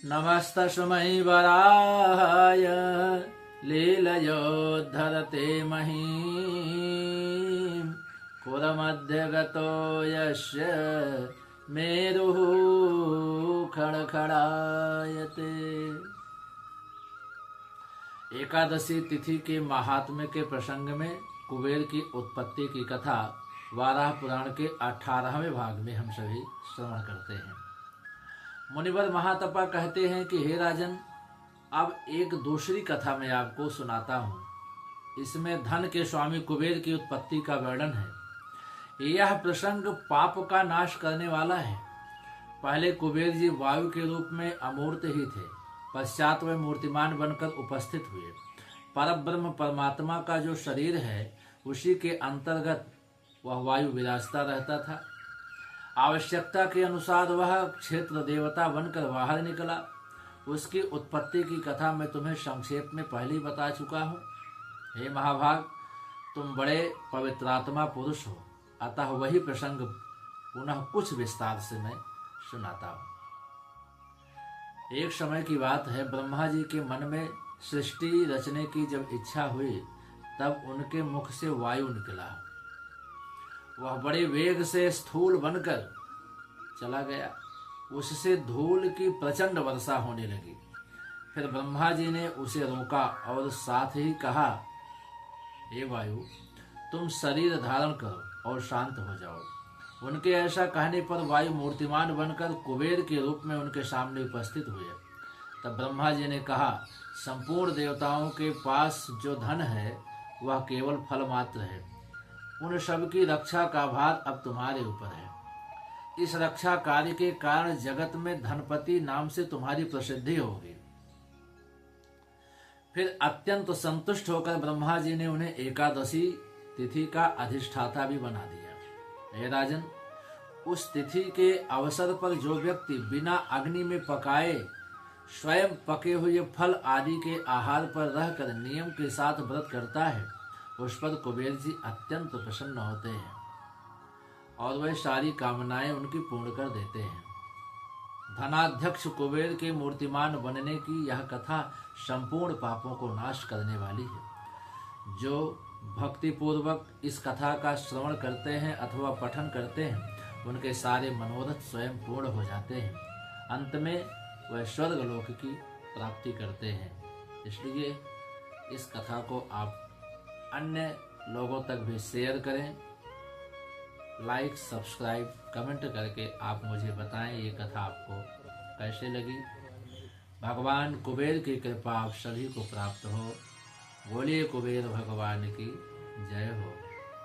नमस्तस्मै वराहाय लीलयोद्धरते महीम् पुरमध्यगतो यस्य मेरुः खड़खड़ायते। एकादशी तिथि के महात्म्य के प्रसंग में कुबेर की उत्पत्ति की कथा वाराह पुराण के 18वें भाग में हम सभी श्रवण करते हैं। मुनिवर महातपा कहते हैं कि हे राजन, अब एक दूसरी कथा मैं आपको सुनाता हूँ। इसमें धन के स्वामी कुबेर की उत्पत्ति का वर्णन है। यह प्रसंग पाप का नाश करने वाला है। पहले कुबेर जी वायु के रूप में अमूर्त ही थे, पश्चात वे मूर्तिमान बनकर उपस्थित हुए। परब्रह्म परमात्मा का जो शरीर है उसी के अंतर्गत वह वायु विराजता रहता था। आवश्यकता के अनुसार वह क्षेत्र देवता बनकर बाहर निकला। उसकी उत्पत्ति की कथा मैं तुम्हें संक्षेप में पहले ही बता चुका हूँ। हे महाभाग, तुम बड़े पवित्रात्मा पुरुष हो, अतः वही प्रसंग पुनः कुछ विस्तार से मैं सुनाता हूँ। एक समय की बात है, ब्रह्मा जी के मन में सृष्टि रचने की जब इच्छा हुई तब उनके मुख से वायु निकला। वह बड़े वेग से स्थूल बनकर चला गया। उससे धूल की प्रचंड वर्षा होने लगी। फिर ब्रह्मा जी ने उसे रोका और साथ ही कहा, हे वायु, तुम शरीर धारण करो और शांत हो जाओ। उनके ऐसा कहने पर वायु मूर्तिमान बनकर कुबेर के रूप में उनके सामने उपस्थित हुए। तब ब्रह्मा जी ने कहा, संपूर्ण देवताओं के पास जो धन है वह केवल फल मात्र है। उन सब की रक्षा का भार अब तुम्हारे ऊपर है। इस रक्षा कार्य के कारण जगत में धनपति नाम से तुम्हारी प्रसिद्धि होगी। फिर अत्यंत संतुष्ट होकर ब्रह्मा जी ने उन्हें एकादशी तिथि का अधिष्ठाता भी बना दिया। हे राजन, उस तिथि के अवसर पर जो व्यक्ति बिना अग्नि में पकाए स्वयं पके हुए फल आदि के आहार पर रहकर नियम के साथ व्रत करता है, उस पर कुबेर जी अत्यंत प्रसन्न होते हैं और वह सारी कामनाएं उनकी पूर्ण कर देते हैं। धनाध्यक्ष कुबेर के मूर्तिमान बनने की यह कथा संपूर्ण पापों को नाश करने वाली है। जो भक्ति पूर्वक इस कथा का श्रवण करते हैं अथवा पठन करते हैं, उनके सारे मनोरथ स्वयं पूर्ण हो जाते हैं। अंत में वह स्वर्ग लोक की प्राप्ति करते हैं। इसलिए इस कथा को आप अन्य लोगों तक भी शेयर करें। लाइक, सब्सक्राइब, कमेंट करके आप मुझे बताएं ये कथा आपको कैसे लगी। भगवान कुबेर की कृपा आप सभी को प्राप्त हो। बोलिए कुबेर भगवान की जय हो।